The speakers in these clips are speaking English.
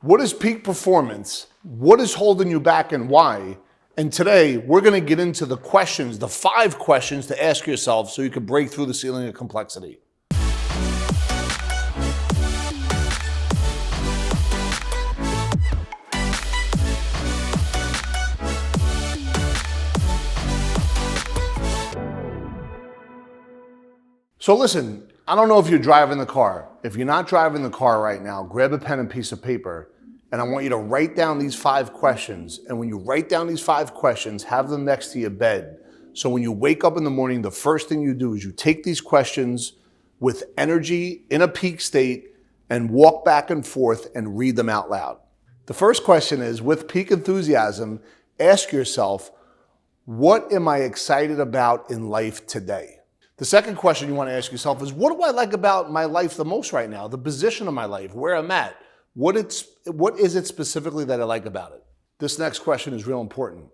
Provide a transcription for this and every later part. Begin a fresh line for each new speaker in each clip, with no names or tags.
What is peak performance? What is holding you back and why? And today we're going to get into the questions, the 5 questions to ask yourself so you can break through the ceiling of complexity. So listen, I don't know if you're driving the car. If you're not driving the car right now, grab a pen and piece of paper, and I want you to write down these 5 questions. And when you write down these 5 questions, have them next to your bed. So when you wake up in the morning, the first thing you do is you take these questions with energy in a peak state and walk back and forth and read them out loud. The first question is, with peak enthusiasm, ask yourself, what am I excited about in life today? The second question you want to ask yourself is, what do I like about my life the most right now? The position of my life, where I'm at. What is it specifically that I like about it? This next question is real important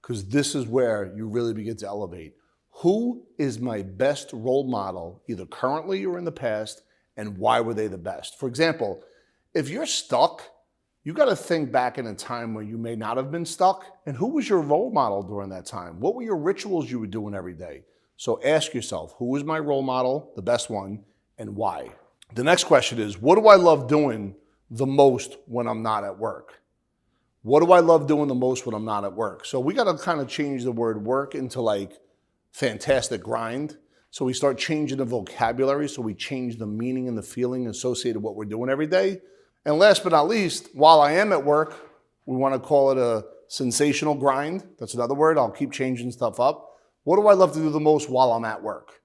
because this is where you really begin to elevate. Who is my best role model, either currently or in the past, and why were they the best? For example, if you're stuck, you got to think back in a time where you may not have been stuck, and who was your role model during that time? What were your rituals you were doing every day? So ask yourself, who is my role model, the best one, and why? The next question is, what do I love doing the most when I'm not at work? What do I love doing the most when I'm not at work? So we got to kind of change the word work into like fantastic grind. So we start changing the vocabulary. So we change the meaning and the feeling associated with what we're doing every day. And last but not least, while I am at work, we want to call it a sensational grind. That's another word. I'll keep changing stuff up. What do I love to do the most while I'm at work?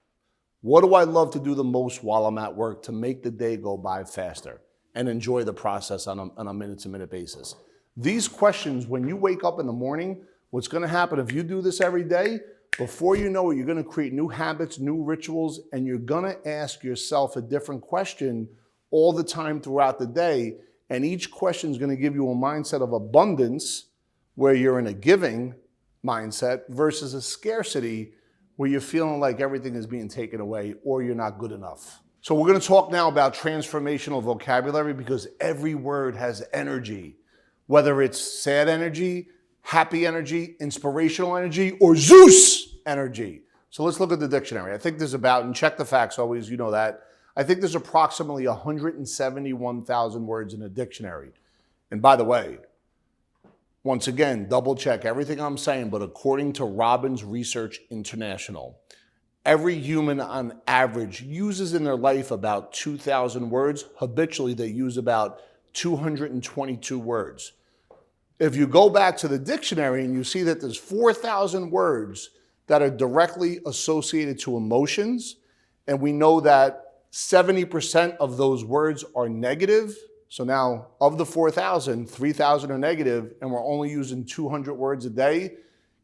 What do I love to do the most while I'm at work to make the day go by faster and enjoy the process on a minute-to-minute basis? These questions, when you wake up in the morning, what's going to happen if you do this every day, before you know it, you're going to create new habits, new rituals, and you're going to ask yourself a different question all the time throughout the day. And each question is going to give you a mindset of abundance where you're in a giving mindset versus a scarcity where you're feeling like everything is being taken away or you're not good enough. So we're going to talk now about transformational vocabulary because every word has energy, whether it's sad energy, happy energy, inspirational energy, or Zeus energy. So let's look at the dictionary. I think there's about, and check the facts always, you know that, I think there's approximately 171,000 words in a dictionary. And by the way, once again, double check everything I'm saying, but according to Robbins Research International, every human on average uses in their life about 2,000 words. Habitually, they use about 222 words. If you go back to the dictionary and you see that there's 4,000 words that are directly associated to emotions, and we know that 70% of those words are negative. So now, of the 4,000, 3,000 are negative, and we're only using 200 words a day.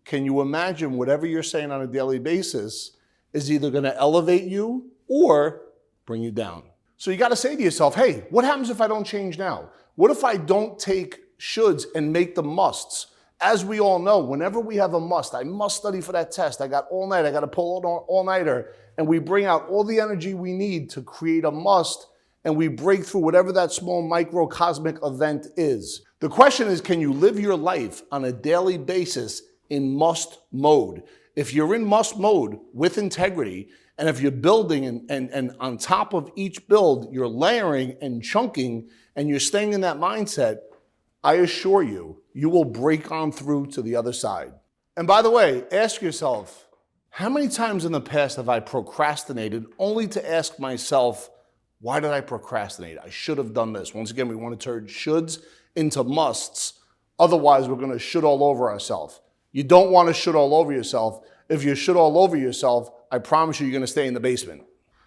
Can you imagine whatever you're saying on a daily basis is either going to elevate you or bring you down? So you got to say to yourself, hey, what happens if I don't change now? What if I don't take shoulds and make them musts? As we all know, whenever we have a must, I must study for that test. I got all night. I got to pull an all-nighter. And we bring out all the energy we need to create a must, and we break through whatever that small microcosmic event is. The question is, can you live your life on a daily basis in must mode? If you're in must mode with integrity, and if you're building and on top of each build, you're layering and chunking, and you're staying in that mindset, I assure you, you will break on through to the other side. And by the way, ask yourself, how many times in the past have I procrastinated only to ask myself, why did I procrastinate? I should have done this. Once again, we want to turn shoulds into musts. Otherwise, we're going to should all over ourselves. You don't want to should all over yourself. If you should all over yourself, I promise you're going to stay in the basement.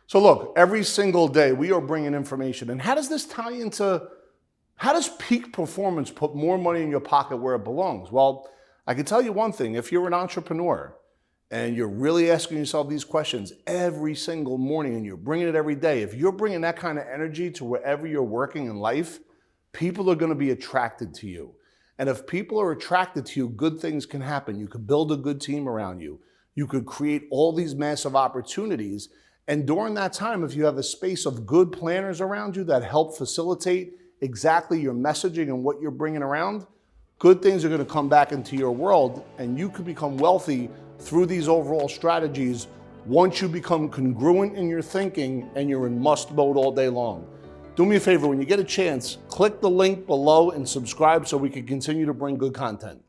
So look, every single day we are bringing information. And how does this tie into, how does peak performance put more money in your pocket where it belongs? Well, I can tell you one thing. If you're an entrepreneur, and you're really asking yourself these questions every single morning and you're bringing it every day, if you're bringing that kind of energy to wherever you're working in life, people are going to be attracted to you. And if people are attracted to you, good things can happen. You could build a good team around you. You could create all these massive opportunities. And during that time, if you have a space of good planners around you that help facilitate exactly your messaging and what you're bringing around, good things are going to come back into your world, and you could become wealthy through these overall strategies once you become congruent in your thinking and you're in must mode all day long. Do me a favor, when you get a chance, click the link below and subscribe so we can continue to bring good content.